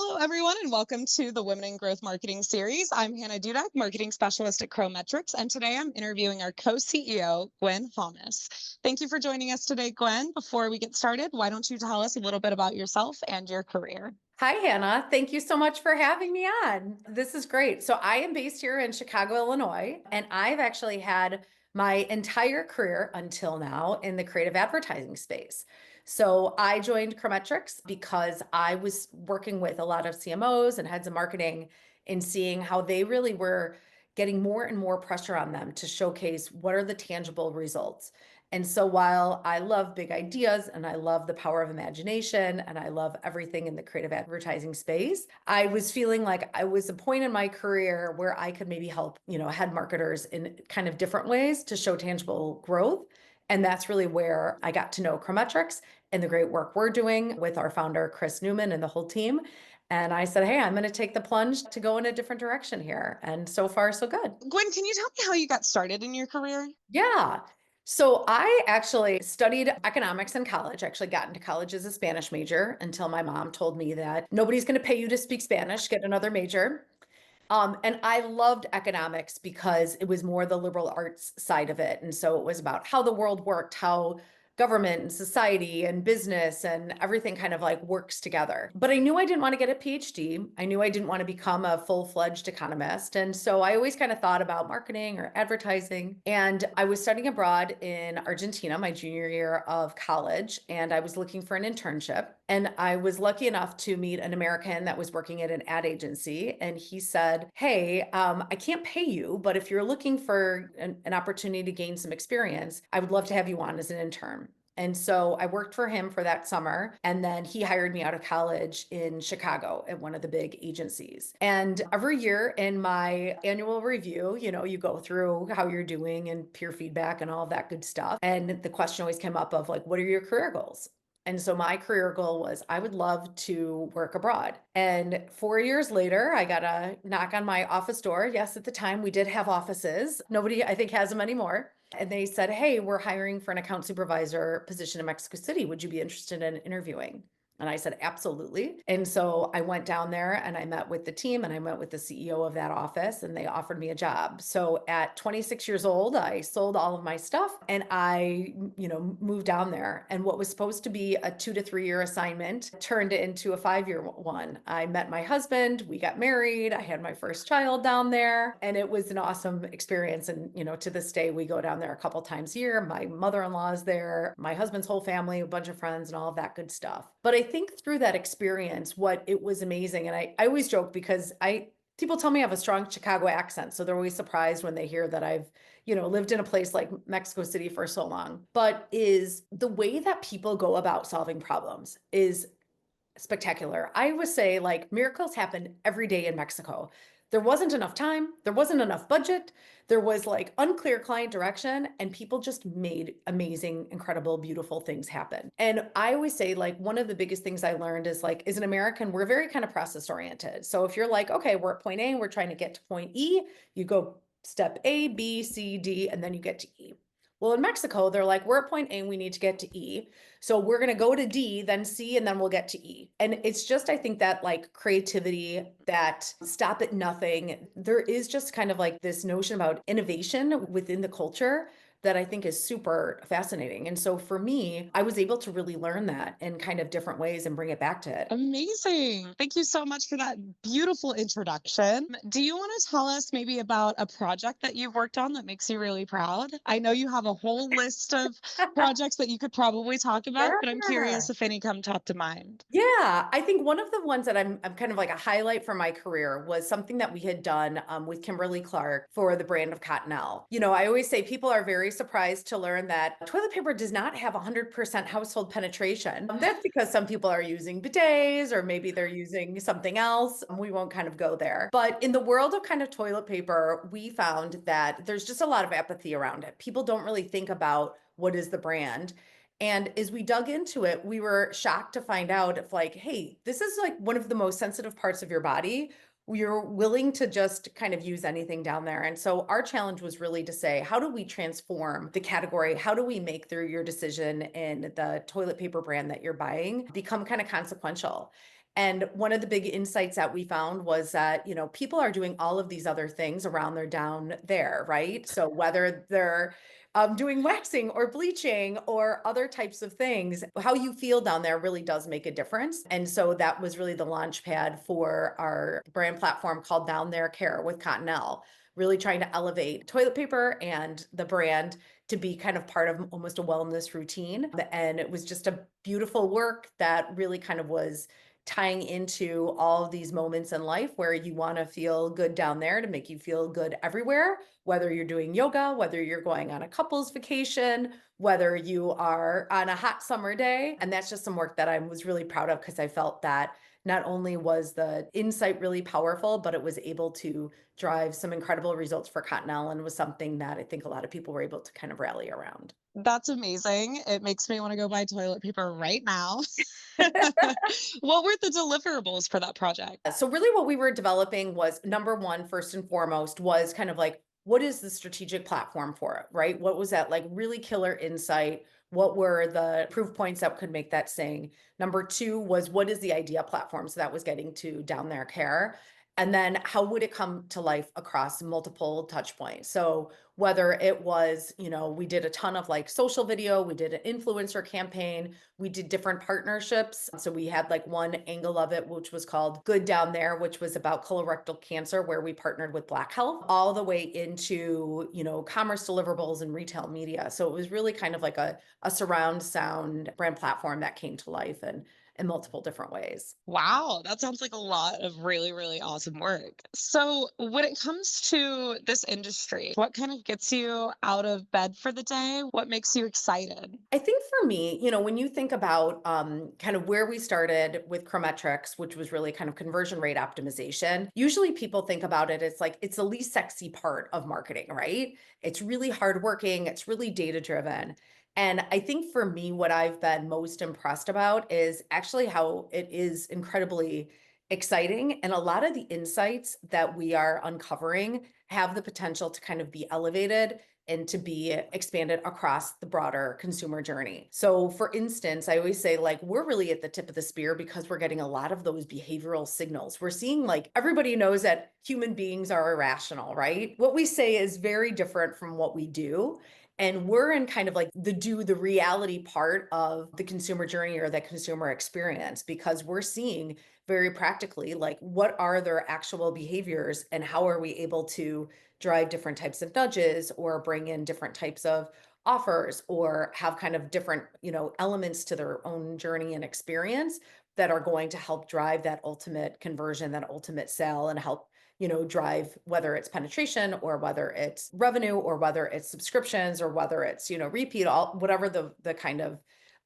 Hello, everyone, and welcome to the Women in Growth Marketing Series. I'm Hannah Dudak, Marketing Specialist at Metrics, and today I'm interviewing our co-CEO, Gwen Thomas. Thank you for joining us today, Gwen. Before we get started, why don't you tell us a little bit about yourself and your career? Hi, Hannah. Thank you so much for having me on. This is great. So, I am based here in Chicago, Illinois, and I've actually had my entire career until now in the creative advertising space. So, I joined Metrics because I was working with a lot of CMOs and heads of marketing and seeing how they really were getting more and more pressure on them to showcase what are the tangible results. And so while I love big ideas and I love the power of imagination and I love everything in the creative advertising space, I was feeling like I was a point in my career where I could maybe help, head marketers in kind of different ways to show tangible growth. And that's really where I got to know Chrometrics and the great work we're doing with our founder, Chris Newman, and the whole team. And I said, hey, I'm going to take the plunge to go in a different direction here. And so far, so good. Gwen, can you tell me how you got started in your career? Yeah. So I actually studied economics in college, actually got into college as a Spanish major until my mom told me that nobody's going to pay you to speak Spanish, get another major. And I loved economics because it was more the liberal arts side of it. And so it was about how the world worked, how government and society and business and everything kind of like works together. But I knew I didn't want to get a PhD. I knew I didn't want to become a full-fledged economist. And so I always kind of thought about marketing or advertising. And I was studying abroad in Argentina my junior year of college, and I was looking for an internship. And I was lucky enough to meet an American that was working at an ad agency. And he said, hey, I can't pay you, but if you're looking for an opportunity to gain some experience, I would love to have you on as an intern. And so I worked for him for that summer. And then he hired me out of college in Chicago at one of the big agencies. And every year in my annual review, you go through how you're doing and peer feedback and all of that good stuff. And the question always came up of like, what are your career goals? And so my career goal was I would love to work abroad. And 4 years later, I got a knock on my office door. Yes, at the time we did have offices. Nobody, I think, has them anymore. And they said, hey, we're hiring for an account supervisor position in Mexico City. Would you be interested in interviewing? And I said, absolutely. And so I went down there and I met with the team and I met with the CEO of that office and they offered me a job. So at 26 years old, I sold all of my stuff and I, moved down there. And what was supposed to be a 2 to 3 year assignment turned into a 5 year one. I met my husband, we got married, I had my first child down there, and it was an awesome experience. And, to this day, we go down there a couple times a year. My mother-in-law is there, my husband's whole family, a bunch of friends and all of that good stuff. But I think through that experience, what it was amazing. And I always joke because people tell me I have a strong Chicago accent. So they're always surprised when they hear that I've, lived in a place like Mexico City for so long. But is the way that people go about solving problems is spectacular. I would say like miracles happen every day in Mexico. There wasn't enough time, there wasn't enough budget, there was like unclear client direction, and people just made amazing, incredible, beautiful things happen. And I always say, like, one of the biggest things I learned is like, as an American, we're very kind of process oriented. So if you're like, okay, we're at point A, we're trying to get to point E, you go step A, B, C, D, and then you get to E. Well, in Mexico, they're like, we're at point A and we need to get to E. So we're going to go to D, then C, and then we'll get to E. And it's just, I think that like creativity, that stop at nothing, there is just kind of like this notion about innovation within the culture that I think is super fascinating. And so for me, I was able to really learn that in kind of different ways and bring it back to it. Amazing. Thank you so much for that beautiful introduction. Do you want to tell us maybe about a project that you've worked on that makes you really proud? I know you have a whole list of projects that you could probably talk about, but I'm curious Sure. if any come top to mind. Yeah, I think one of the ones that I'm kind of like a highlight for my career was something that we had done with Kimberly Clark for the brand of Cottonelle. I always say people are very surprised to learn that toilet paper does not have 100% household penetration. That's because some people are using bidets or maybe they're using something else. We won't kind of go there. But in the world of kind of toilet paper, we found that there's just a lot of apathy around it. People don't really think about what is the brand. And as we dug into it, we were shocked to find out if like, hey, this is like one of the most sensitive parts of your body. You're willing to just kind of use anything down there. And so our challenge was really to say, how do we transform the category? How do we make through your decision in the toilet paper brand that you're buying become kind of consequential? And one of the big insights that we found was that, people are doing all of these other things around their down there, right? So whether they're doing waxing or bleaching or other types of things, how you feel down there really does make a difference. And so that was really the launch pad for our brand platform called Down There Care with Cottonelle, really trying to elevate toilet paper and the brand to be kind of part of almost a wellness routine. And it was just a beautiful work that really kind of was tying into all of these moments in life where you want to feel good down there to make you feel good everywhere, whether you're doing yoga, whether you're going on a couple's vacation, whether you are on a hot summer day. And that's just some work that I was really proud of because I felt that not only was the insight really powerful, but it was able to drive some incredible results for Cottonelle and was something that I think a lot of people were able to kind of rally around. That's amazing. It makes me want to go buy toilet paper right now. What were the deliverables for that project? So really what we were developing was number one, first and foremost, was kind of like, what is the strategic platform for it, right? What was that like really killer insight? What were the proof points that could make that sing? Number two was what is the idea platform? So that was getting to down there care. And then how would it come to life across multiple touch points? So whether it was, we did a ton of like social video, we did an influencer campaign, we did different partnerships. So we had like one angle of it, which was called Good Down There, which was about colorectal cancer, where we partnered with Black Health, all the way into, commerce deliverables and retail media. So it was really kind of like a surround sound brand platform that came to life and in multiple different ways. Wow, that sounds like a lot of really, really awesome work. So, when it comes to this industry, what kind of gets you out of bed for the day? What makes you excited? I think for me, when you think about kind of where we started with Chrometrics, which was really kind of conversion rate optimization, usually people think about it as like it's the least sexy part of marketing, right? It's really hardworking, it's really data driven. And I think for me, what I've been most impressed about is actually how it is incredibly exciting. And a lot of the insights that we are uncovering have the potential to kind of be elevated and to be expanded across the broader consumer journey. So, for instance, I always say, like, we're really at the tip of the spear because we're getting a lot of those behavioral signals. We're seeing, like, everybody knows that human beings are irrational, right? What we say is very different from what we do. And we're in kind of like the reality part of the consumer journey or the consumer experience because we're seeing very practically, like, what are their actual behaviors and how are we able to drive different types of nudges or bring in different types of offers or have kind of different, elements to their own journey and experience that are going to help drive that ultimate conversion, that ultimate sale and help, drive whether it's penetration or whether it's revenue or whether it's subscriptions or whether it's, repeat all whatever the kind of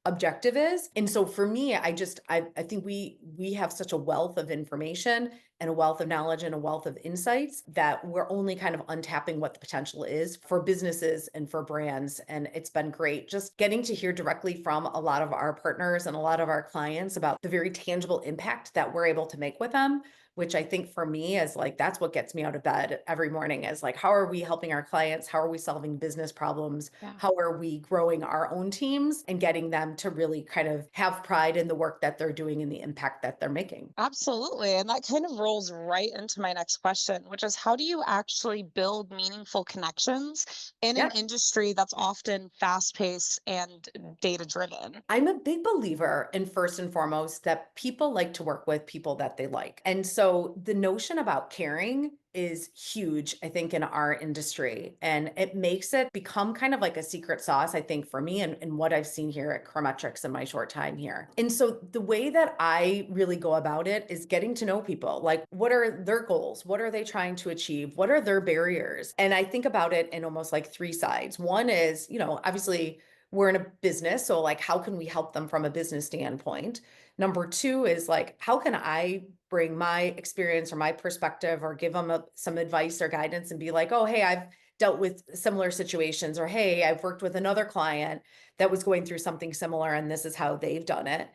objective is. And so for me, I think we have such a wealth of information and a wealth of knowledge and a wealth of insights that we're only kind of untapping what the potential is for businesses and for brands. And it's been great just getting to hear directly from a lot of our partners and a lot of our clients about the very tangible impact that we're able to make with them, which I think for me is like that's what gets me out of bed every morning is like how are we helping our clients? How are we solving business problems? Yeah. How are we growing our own teams and getting them to really kind of have pride in the work that they're doing and the impact that they're making? Absolutely. And that kind of rolls right into my next question, which is how do you actually build meaningful connections in an Yeah. industry that's often fast paced and data driven? I'm a big believer in first and foremost that people like to work with people that they like. And so the notion about caring is huge, I think, in our industry. And it makes it become kind of like a secret sauce, I think, for me and what I've seen here at Chrometrics in my short time here. And so the way that I really go about it is getting to know people. Like, what are their goals? What are they trying to achieve? What are their barriers? And I think about it in almost like three sides. One is, obviously, we're in a business. So, like, how can we help them from a business standpoint? Number two is like, how can I bring my experience or my perspective or give them some advice or guidance and be like, oh, hey, I've dealt with similar situations, or hey, I've worked with another client that was going through something similar and this is how they've done it.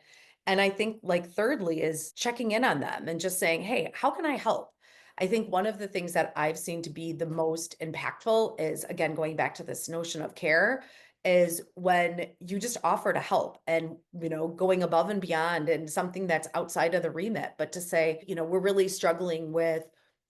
And I think, like, thirdly, is checking in on them and just saying, hey, how can I help? I think one of the things that I've seen to be the most impactful is, again, going back to this notion of care is when you just offer to help and, going above and beyond and something that's outside of the remit, but to say, we're really struggling with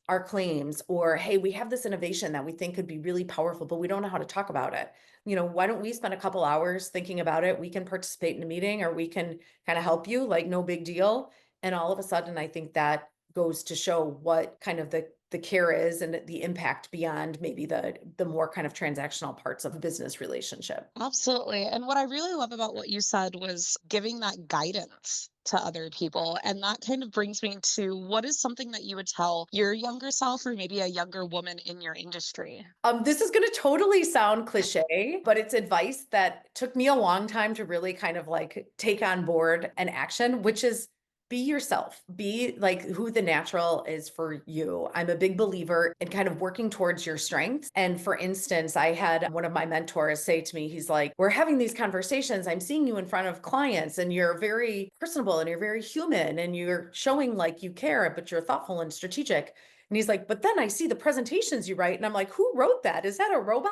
our claims, or hey, we have this innovation that we think could be really powerful, but we don't know how to talk about it. Why don't we spend a couple hours thinking about it? We can participate in a meeting, or we can kind of help you, like no big deal. And all of a sudden, I think that goes to show what kind of the care is and the impact beyond maybe the more kind of transactional parts of a business relationship. Absolutely. And what I really love about what you said was giving that guidance to other people. And that kind of brings me to what is something that you would tell your younger self or maybe a younger woman in your industry? This is going to totally sound cliche, but it's advice that took me a long time to really kind of like take on board and action, which is be yourself, be like who the natural is for you. I'm a big believer in kind of working towards your strengths. And for instance, I had one of my mentors say to me, he's like, we're having these conversations. I'm seeing you in front of clients and you're very personable and you're very human and you're showing like you care, but you're thoughtful and strategic. And he's like, but then I see the presentations you write. And I'm like, who wrote that? Is that a robot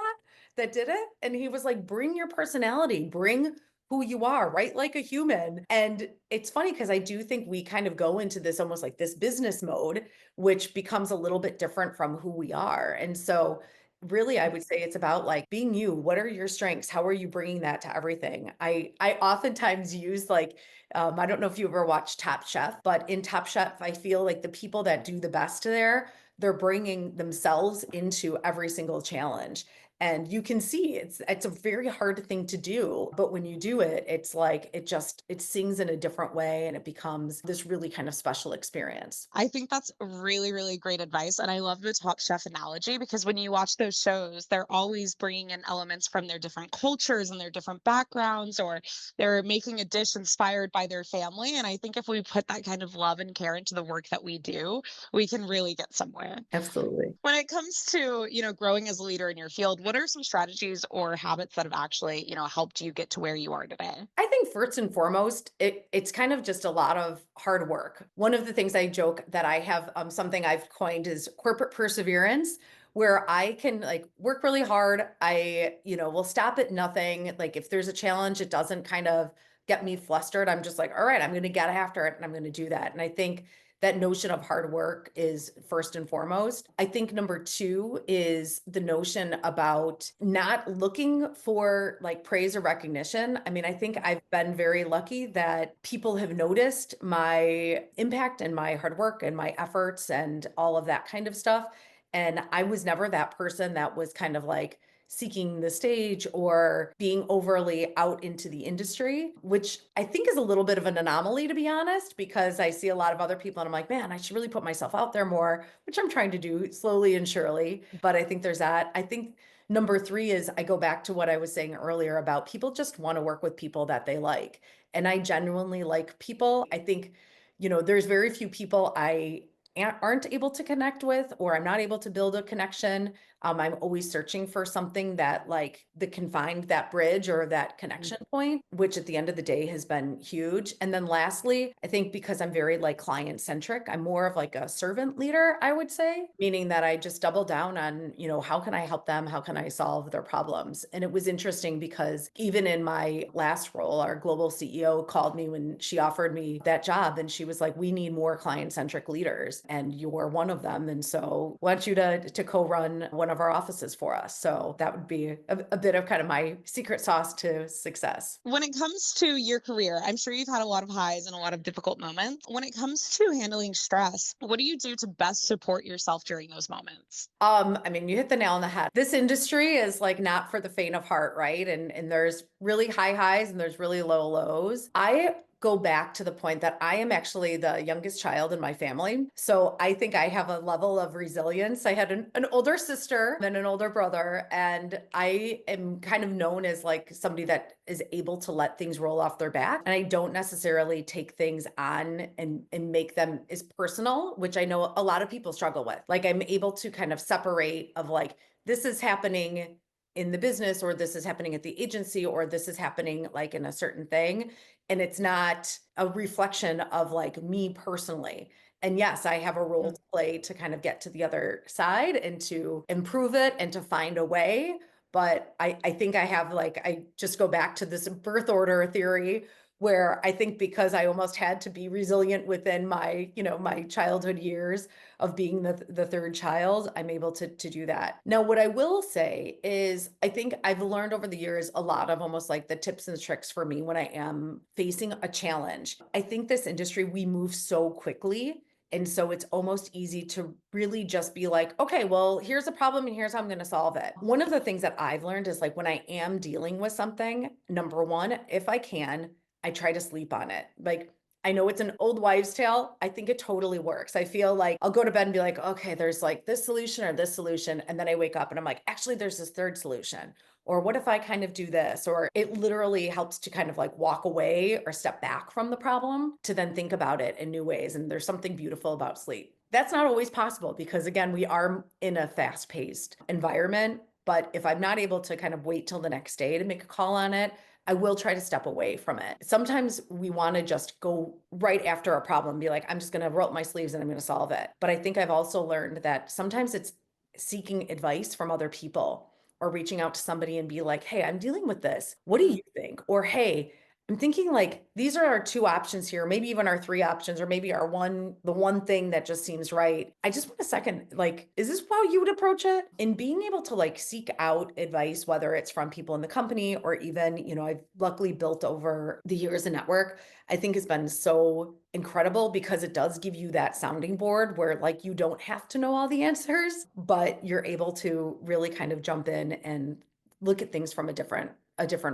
that did it? And he was like, bring your personality, bring who you are, write like a human. And it's funny because I do think we kind of go into this almost like this business mode, which becomes a little bit different from who we are. And so really I would say it's about like being you. What are your strengths? How are you bringing that to everything? I oftentimes use like I don't know if you ever watched Top Chef, but in Top Chef I feel like the people that do the best there, they're bringing themselves into every single challenge. And you can see it's a very hard thing to do, but when you do it, it's like it sings in a different way and it becomes this really kind of special experience. I think that's really, really great advice. And I love the Top Chef analogy because when you watch those shows, they're always bringing in elements from their different cultures and their different backgrounds, or they're making a dish inspired by their family. And I think if we put that kind of love and care into the work that we do, we can really get somewhere. Absolutely. When it comes to, growing as a leader in your field, what are some strategies or habits that have actually, helped you get to where you are today? I think first and foremost, it's kind of just a lot of hard work. One of the things I joke that I have something I've coined is corporate perseverance, where I can like work really hard. I, will stop at nothing. Like if there's a challenge, it doesn't kind of get me flustered. I'm just like, all right, I'm going to get after it and I'm going to do that. And I think that notion of hard work is first and foremost. I think number two is the notion about not looking for like praise or recognition. I mean, I think I've been very lucky that people have noticed my impact and my hard work and my efforts and all of that kind of stuff. And I was never that person that was kind of like, seeking the stage or being overly out into the industry, which I think is a little bit of an anomaly, to be honest, because I see a lot of other people and I'm like, man, I should really put myself out there more, which I'm trying to do slowly and surely. But I think there's that. I think number three is I go back to what I was saying earlier about people just want to work with people that they like. And I genuinely like people. I think, there's very few people I aren't able to connect with, or I'm not able to build a connection. I'm always searching for something that like that can find that bridge or that connection point, which at the end of the day has been huge. And then lastly, I think because I'm very like client centric, I'm more of like a servant leader, I would say, meaning that I just double down on, how can I help them? How can I solve their problems? And it was interesting because even in my last role, our global CEO called me when she offered me that job and she was like, we need more client centric leaders and you're one of them. And so I want you to co-run one of our offices for us. So that would be a bit of kind of my secret sauce to success. When it comes to your career, I'm sure you've had a lot of highs and a lot of difficult moments. When it comes to handling stress, what do you do to best support yourself during those moments? I mean, you hit the nail on the head. This industry is like not for the faint of heart, right? And there's really high highs and there's really low lows. I go back to the point that I am actually the youngest child in my family. So I think I have a level of resilience. I had an older sister and an older brother, and I am kind of known as like somebody that is able to let things roll off their back. And I don't necessarily take things on and make them as personal, which I know a lot of people struggle with. Like I'm able to kind of separate of like, this is happening in the business, or this is happening at the agency, or this is happening like in a certain thing. And it's not a reflection of like me personally. And yes, I have a role to play to kind of get to the other side and to improve it and to find a way. But I think I have like, I just go back to this birth order theory where I think because I almost had to be resilient within my, my childhood years of being the third child, I'm able to do that. Now, what I will say is I think I've learned over the years a lot of almost like the tips and the tricks for me when I am facing a challenge. I think this industry, we move so quickly. And so it's almost easy to really just be like, okay, well, here's a problem and here's how I'm going to solve it. One of the things that I've learned is like when I am dealing with something, number one, if I can, I try to sleep on it. Like, I know it's an old wives' tale. I think it totally works. I feel like I'll go to bed and be like, okay, there's like this solution or this solution. And then I wake up and I'm like, actually, there's this third solution. Or what if I kind of do this? Or it literally helps to kind of like walk away or step back from the problem to then think about it in new ways. And there's something beautiful about sleep. That's not always possible because, again, we are in a fast paced environment. But if I'm not able to kind of wait till the next day to make a call on it, I will try to step away from it. Sometimes we want to just go right after a problem, be like, I'm just going to roll up my sleeves and I'm going to solve it. But I think I've also learned that sometimes it's seeking advice from other people or reaching out to somebody and be like, hey, I'm dealing with this. What do you think? Or, hey, I'm thinking like these are our two options here, maybe even our three options, or maybe the one thing that just seems right. I just want a second, like, is this how you would approach it? And being able to like seek out advice, whether it's from people in the company or even, I've luckily built over the years a network, I think has been so incredible because it does give you that sounding board where like you don't have to know all the answers, but you're able to really kind of jump in and look at things from a different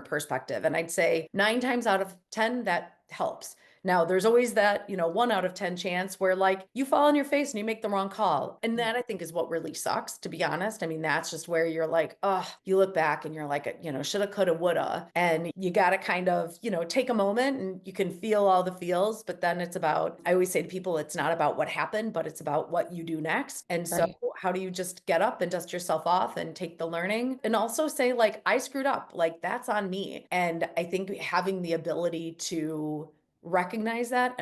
perspective. And I'd say 9 times out of 10, that helps. Now, there's always that, 1 out of 10 chance where like you fall on your face and you make the wrong call. And that I think is what really sucks, to be honest. I mean, that's just where you're like, oh, you look back and you're like, shoulda, coulda, woulda. And you got to kind of, take a moment and you can feel all the feels. But then it's about, I always say to people, it's not about what happened, but it's about what you do next. And so Right. how do you just get up and dust yourself off and take the learning and also say, like, I screwed up, like, that's on me. And I think having the ability to recognize that,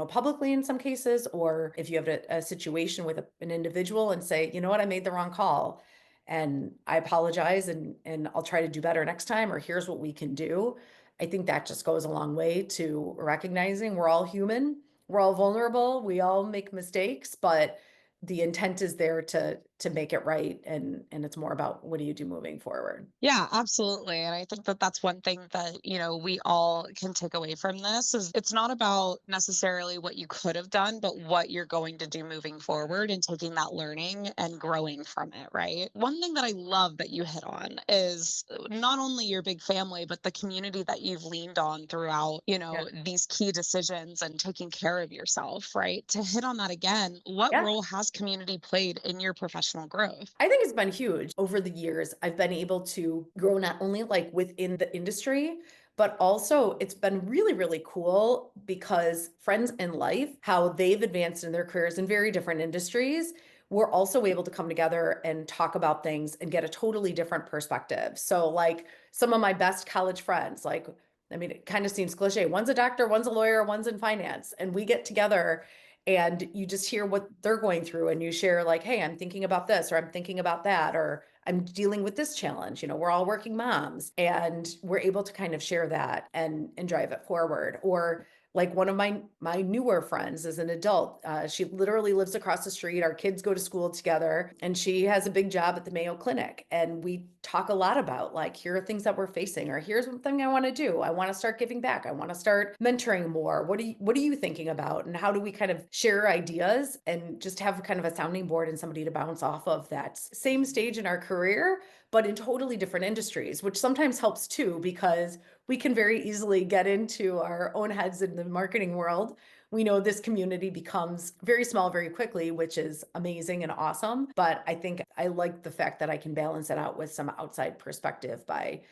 publicly in some cases, or if you have a situation with an individual and say, you know what, I made the wrong call and I apologize and I'll try to do better next time, or here's what we can do. I think that just goes a long way to recognizing we're all human, we're all vulnerable, we all make mistakes, but the intent is there to make it right, and it's more about what do you do moving forward. Yeah, absolutely. And I think that that's one thing that, we all can take away from this is it's not about necessarily what you could have done, but what you're going to do moving forward and taking that learning and growing from it, right? One thing that I love that you hit on is not only your big family, but the community that you've leaned on throughout, Yeah. these key decisions and taking care of yourself, right? To hit on that again, what Yeah. role has community played in your professional growth? I think it's been huge. Over the years, I've been able to grow not only like within the industry, but also it's been really, really cool because friends in life, how they've advanced in their careers in very different industries, we're also able to come together and talk about things and get a totally different perspective. So, like some of my best college friends, like, I mean, it kind of seems cliche. One's a doctor, one's a lawyer, one's in finance. And we get together and you just hear what they're going through and you share like, hey, I'm thinking about this or I'm thinking about that or I'm dealing with this challenge. We're all working moms and we're able to kind of share that and drive it forward. Or like one of my newer friends as an adult, she literally lives across the street. Our kids go to school together and she has a big job at the Mayo Clinic, and we talk a lot about like, here are things that we're facing, or here's one thing I want to do. I want to start giving back. I want to start mentoring more. What are you thinking about, and how do we kind of share ideas and just have kind of a sounding board and somebody to bounce off of that same stage in our career, but in totally different industries, which sometimes helps too, because we can very easily get into our own heads in the marketing world. We know this community becomes very small very quickly, which is amazing and awesome. But I think I like the fact that I can balance it out with some outside perspective by,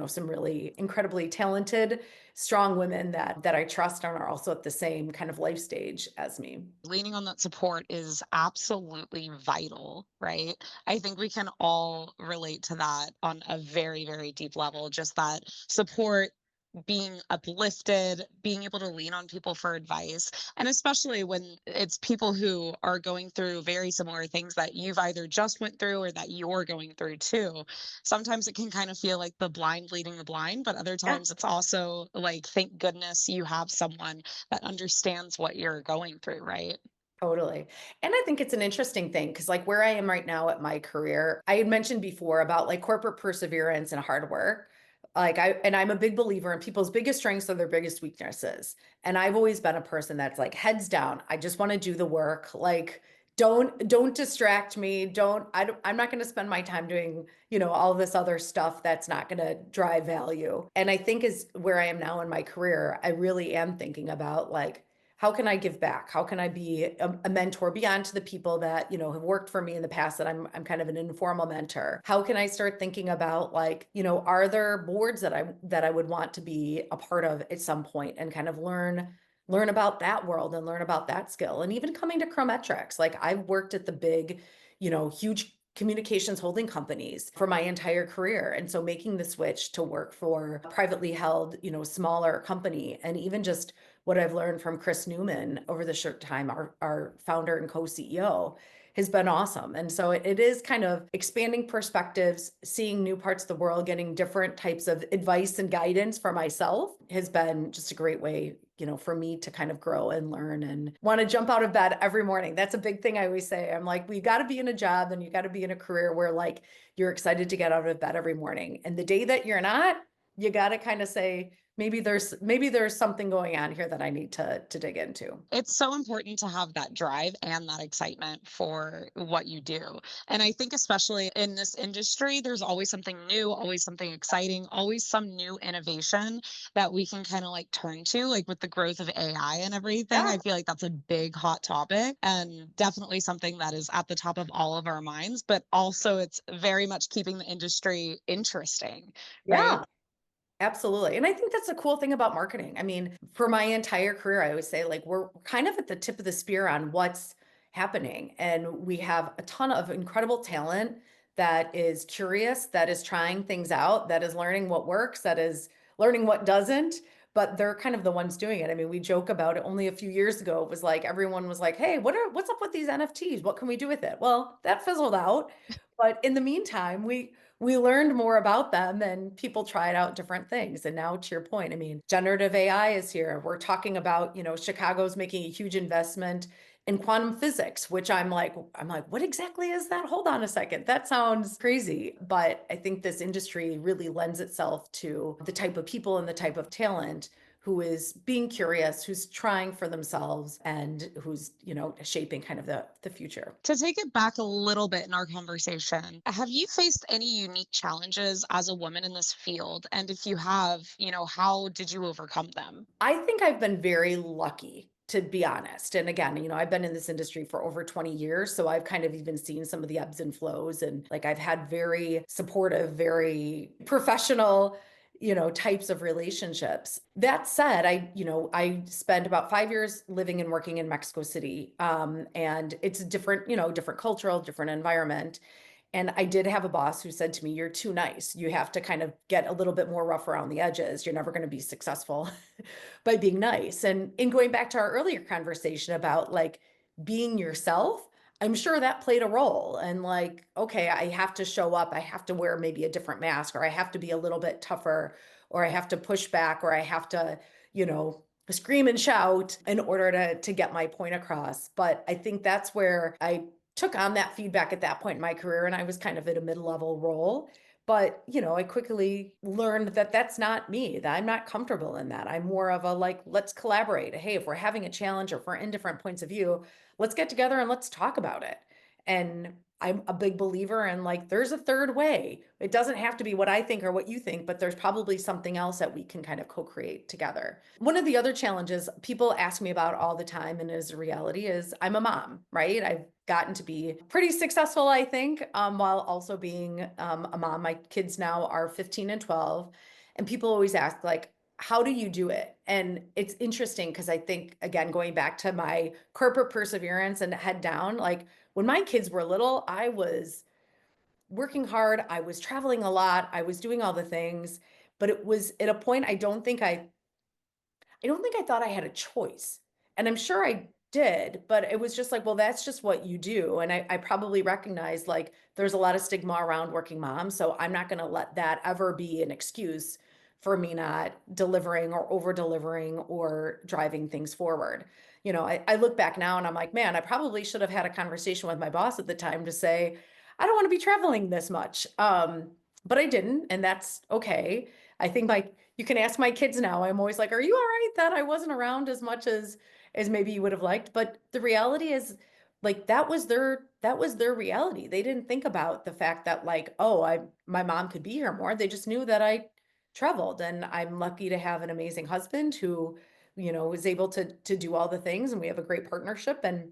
some really incredibly talented, strong women that I trust and are also at the same kind of life stage as me. Leaning on that support is absolutely vital, right? I think we can all relate to that on a very, very deep level. Just that support being uplifted, being able to lean on people for advice. And especially when it's people who are going through very similar things that you've either just went through or that you're going through too. Sometimes it can kind of feel like the blind leading the blind, but other Yeah. times it's also like, thank goodness you have someone that understands what you're going through, right? Totally. And I think it's an interesting thing because, like, where I am right now at my career, I had mentioned before about like corporate perseverance and hard work. I'm a big believer in people's biggest strengths are their biggest weaknesses. And I've always been a person that's like heads down. I just want to do the work. Like, don't distract me. I'm not going to spend my time doing, all this other stuff that's not going to drive value. And I think is where I am now in my career, I really am thinking about like, how can I give back? How can I be a mentor beyond to the people that, have worked for me in the past that I'm kind of an informal mentor? How can I start thinking about like, are there boards that I would want to be a part of at some point and kind of learn about that world and learn about that skill. And even coming to Chrometrics, like I've worked at the big, huge communications holding companies for my entire career. And so making the switch to work for a privately held, smaller company, and even just what I've learned from Chris Newman over the short time, our founder and co-CEO, has been awesome. And so it is kind of expanding perspectives, seeing new parts of the world, getting different types of advice and guidance for myself has been just a great way, for me to kind of grow and learn and want to jump out of bed every morning. That's a big thing I always say. I'm like, we got to be in a job and you got to be in a career where like you're excited to get out of bed every morning. And the day that you're not, you got to kind of say, maybe there's something going on here that I need to dig into. It's so important to have that drive and that excitement for what you do. And I think, especially in this industry, there's always something new, always something exciting, always some new innovation that we can kind of like turn to, like with the growth of AI and everything. Yeah. I feel like that's a big hot topic and definitely something that is at the top of all of our minds, but also it's very much keeping the industry interesting, right? Yeah. Absolutely. And I think that's a cool thing about marketing. I mean, for my entire career, I always say like we're kind of at the tip of the spear on what's happening. And we have a ton of incredible talent that is curious, that is trying things out, that is learning what works, that is learning what doesn't, but they're kind of the ones doing it. I mean, we joke about it only a few years ago. It was like everyone was like, "Hey, what's up with these NFTs? What can we do with it?" Well, that fizzled out. But in the meantime, we learned more about them and people tried out different things. And now to your point, I mean, generative AI is here. We're talking about, Chicago's making a huge investment in quantum physics, which I'm like, what exactly is that? Hold on a second. That sounds crazy. But I think this industry really lends itself to the type of people and the type of talent who is being curious, who's trying for themselves and who's, shaping kind of the future. To take it back a little bit in our conversation, have you faced any unique challenges as a woman in this field? And if you have, how did you overcome them? I think I've been very lucky, to be honest. And again, I've been in this industry for over 20 years. So I've kind of even seen some of the ebbs and flows. And like I've had very supportive, very professional, types of relationships. That said, I spent about 5 years living and working in Mexico City. And it's a different, different cultural, different environment. And I did have a boss who said to me, "You're too nice. You have to kind of get a little bit more rough around the edges. You're never going to be successful by being nice." And in going back to our earlier conversation about like being yourself, I'm sure that played a role. And like, okay, I have to show up. I have to wear maybe a different mask, or I have to be a little bit tougher, or I have to push back, or I have to, scream and shout in order to get my point across. But I think that's where I took on that feedback at that point in my career, and I was kind of at a mid-level role. But, I quickly learned that that's not me, that I'm not comfortable in that. I'm more of a like, let's collaborate. Hey, if we're having a challenge or if we're in different points of view, let's get together and let's talk about it. And I'm a big believer in like, there's a third way. It doesn't have to be what I think or what you think, but there's probably something else that we can kind of co-create together. One of the other challenges people ask me about all the time and is a reality is I'm a mom, right? I've gotten to be pretty successful, I think, while also being a mom. My kids now are 15 and 12. And people always ask, like, how do you do it? And it's interesting because I think, again, going back to my corporate perseverance and head down, like when my kids were little, I was working hard. I was traveling a lot. I was doing all the things. but it was at a point I don't think I thought I had a choice. And I'm sure I did, but it was just like, well, that's just what you do. And I probably recognized like there's a lot of stigma around working moms. So I'm not going to let that ever be an excuse for me not delivering or over delivering or driving things forward. I look back now and I'm like, man, I probably should have had a conversation with my boss at the time to say, I don't want to be traveling this much. But I didn't, and that's okay. I think you can ask my kids now. I'm always like, "Are you all right that I wasn't around as much as maybe you would have liked?" But the reality is like that was their reality. They didn't think about the fact that like, "Oh, I my mom could be here more." They just knew that I traveled, and I'm lucky to have an amazing husband who, is able to do all the things, and we have a great partnership, and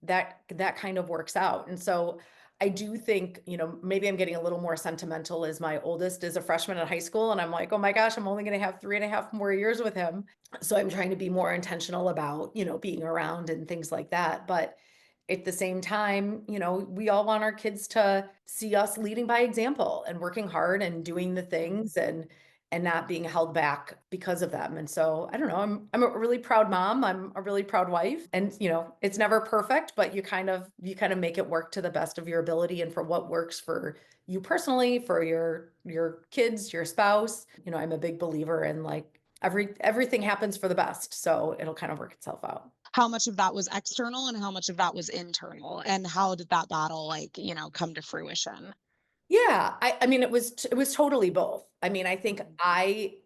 that kind of works out. And so I do think, maybe I'm getting a little more sentimental as my oldest is a freshman in high school. And I'm like, oh my gosh, I'm only going to have 3.5 more years with him. So I'm trying to be more intentional about, being around and things like that. But at the same time, we all want our kids to see us leading by example and working hard and doing the things and not being held back because of them. And so I don't know, I'm a really proud mom. I'm a really proud wife. And it's never perfect, but you kind of make it work to the best of your ability and for what works for you personally, for your kids, your spouse. I'm a big believer in like everything happens for the best. So it'll kind of work itself out. How much of that was external and how much of that was internal? And how did that battle, like, come to fruition? Yeah, I mean, it was totally both. I mean, I think I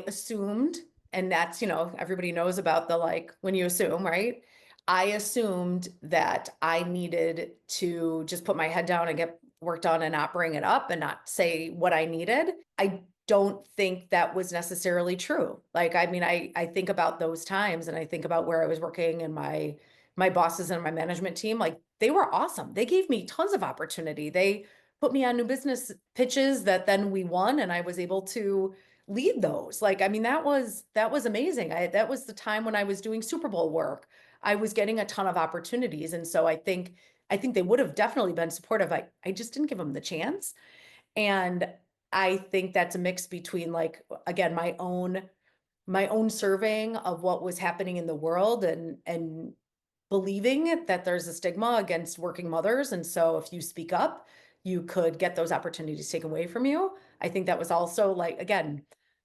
assumed, and that's, everybody knows about the like when you assume, right? I assumed that I needed to just put my head down and get work done and not bring it up and not say what I needed. I don't think that was necessarily true. Like, I mean, I think about those times and I think about where I was working and my bosses and my management team, like they were awesome. They gave me tons of opportunity. They put me on new business pitches that then we won and I was able to lead those. Like, I mean, that was amazing. That was the time when I was doing Super Bowl work. I was getting a ton of opportunities. And so I think they would have definitely been supportive. I just didn't give them the chance. And I think that's a mix between like, again, my own surveying of what was happening in the world and believing that there's a stigma against working mothers. And so if you speak up, you could get those opportunities taken away from you. I think that was also like, again,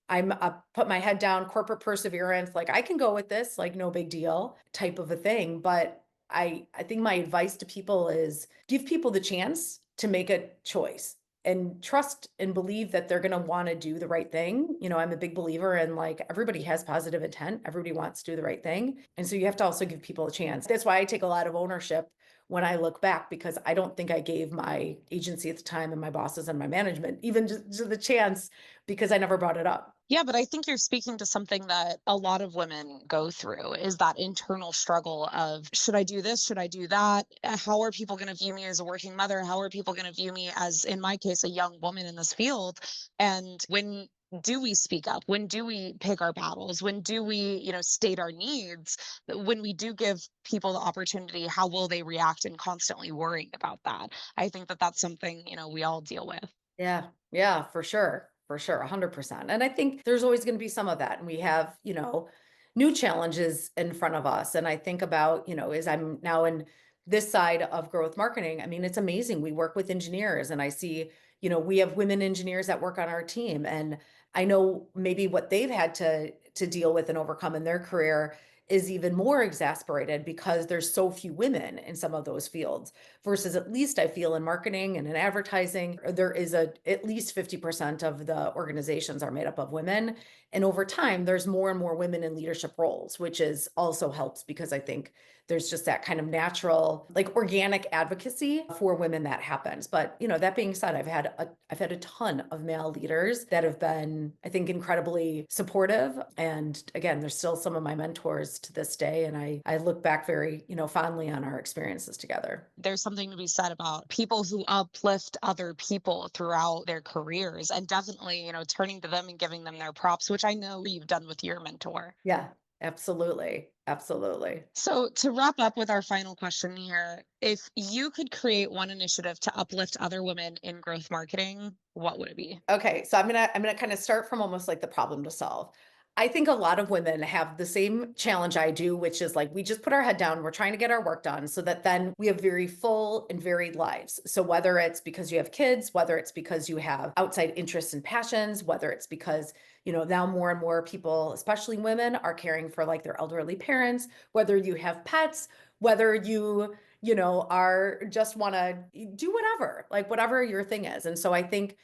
I'm put my head down, corporate perseverance, like I can go with this, like no big deal type of a thing. But I think my advice to people is give people the chance to make a choice and trust and believe that they're going to want to do the right thing. I'm a big believer in like everybody has positive intent. Everybody wants to do the right thing. And so you have to also give people a chance. That's why I take a lot of ownership when I look back, because I don't think I gave my agency at the time and my bosses and my management even just the chance because I never brought it up. Yeah, but I think you're speaking to something that a lot of women go through is that internal struggle of should I do this? Should I do that? How are people going to view me as a working mother? How are people going to view me as, in my case, a young woman in this field? And when do we speak up? When do we pick our battles? When do we, state our needs? When we do give people the opportunity, how will they react and constantly worrying about that? I think that that's something, we all deal with. Yeah, yeah, for sure. For sure, 100%. And I think there's always going to be some of that. And we have, new challenges in front of us. And I think about, as I'm now in this side of growth marketing, I mean, it's amazing. We work with engineers and I see, we have women engineers that work on our team. And I know maybe what they've had to deal with and overcome in their career is even more exasperated because there's so few women in some of those fields versus at least I feel in marketing and in advertising, there is at least 50% of the organizations are made up of women. And over time, there's more and more women in leadership roles, which is also helps because I think there's just that kind of natural, like organic advocacy for women that happens. But that being said, I've had a ton of male leaders that have been, I think, incredibly supportive. And again, there's still some of my mentors to this day. And I look back very, fondly on our experiences together. There's something to be said about people who uplift other people throughout their careers and definitely, turning to them and giving them their props, which I know you've done with your mentor. Yeah. Absolutely. Absolutely. So, to wrap up with our final question here, if you could create one initiative to uplift other women in growth marketing, what would it be? Okay, so I'm gonna kind of start from almost like the problem to solve. I think a lot of women have the same challenge I do, which is like we just put our head down, we're trying to get our work done so that then we have very full and varied lives. So whether it's because you have kids, whether it's because you have outside interests and passions, whether it's because, now more and more people, especially women, are caring for like their elderly parents, whether you have pets, whether are just want to do whatever, like whatever your thing is. And so I think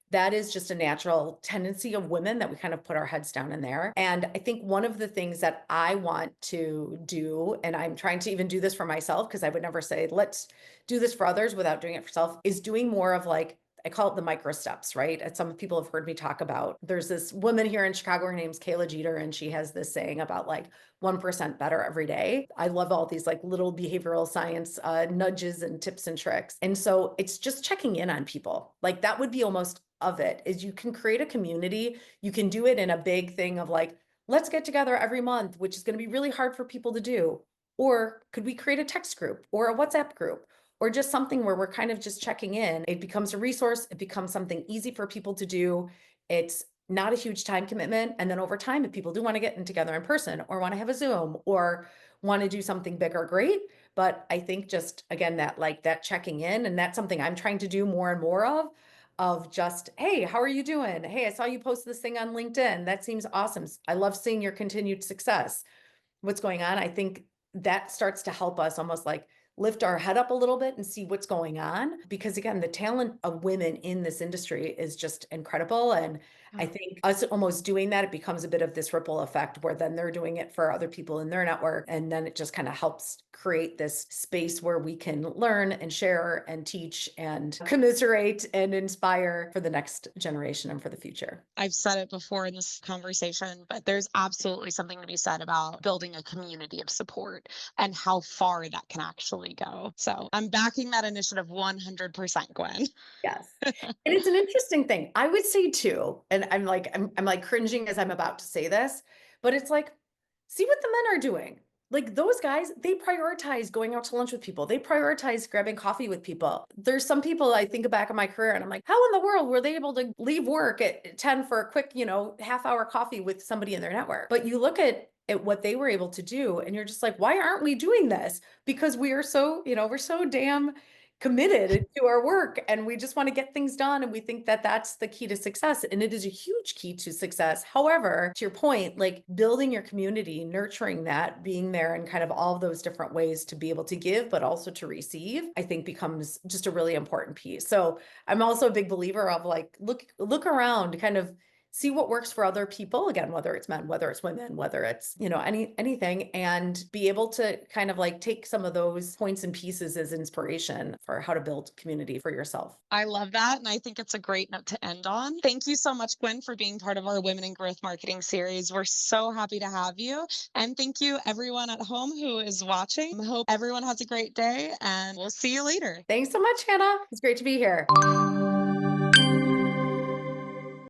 that is just a natural tendency of women that we kind of put our heads down in there. And I think one of the things that I want to do, and I'm trying to even do this for myself, because I would never say, let's do this for others without doing it for self, is doing more of like, I call it the micro steps, right? And some people have heard me talk about, there's this woman here in Chicago, her name's Kayla Jeter, and she has this saying about like 1% better every day. I love all these like little behavioral science nudges and tips and tricks. And so it's just checking in on people. Like that would be almost of it is you can create a community. You can do it in a big thing of like, let's get together every month, which is going to be really hard for people to do. Or could we create a text group or a WhatsApp group? Or just something where we're kind of just checking in. It becomes a resource. It becomes something easy for people to do. It's not a huge time commitment. And then over time, if people do want to get in together in person or want to have a Zoom or want to do something bigger, great. But I think just again, that like that checking in, and that's something I'm trying to do more and more of just, hey, how are you doing? Hey, I saw you post this thing on LinkedIn. That seems awesome. I love seeing your continued success. What's going on? I think that starts to help us almost like lift our head up a little bit and see what's going on. Because again, the talent of women in this industry is just incredible. And I think us almost doing that, it becomes a bit of this ripple effect where then they're doing it for other people in their network. And then it just kind of helps create this space where we can learn and share and teach and commiserate and inspire for the next generation and for the future. I've said it before in this conversation, but there's absolutely something to be said about building a community of support and how far that can actually go. So I'm backing that initiative 100%, Gwen. Yes. And it's an interesting thing. I would say too, and I'm like cringing as I'm about to say this, but it's like, see what the men are doing. Like those guys, they prioritize going out to lunch with people. They prioritize grabbing coffee with people. There's some people I think back in my career and I'm like, how in the world were they able to leave work at 10 for a quick, half-hour coffee with somebody in their network? But you look at what they were able to do and you're just like, why aren't we doing this? Because we are so, we're so damn committed to our work and we just want to get things done and we think that that's the key to success and it is a huge key to success. However, to your point, like building your community, nurturing that, being there in kind of all of those different ways to be able to give but also to receive, I think becomes just a really important piece. So I'm also a big believer of like look around, kind of see what works for other people, again, whether it's men, whether it's women, whether it's anything, and be able to kind of like take some of those points and pieces as inspiration for how to build community for yourself. I love that. And I think it's a great note to end on. Thank you so much, Gwen, for being part of our Women in Growth Marketing series. We're so happy to have you. And thank you, everyone at home who is watching. I hope everyone has a great day and we'll see you later. Thanks so much, Hannah. It's great to be here.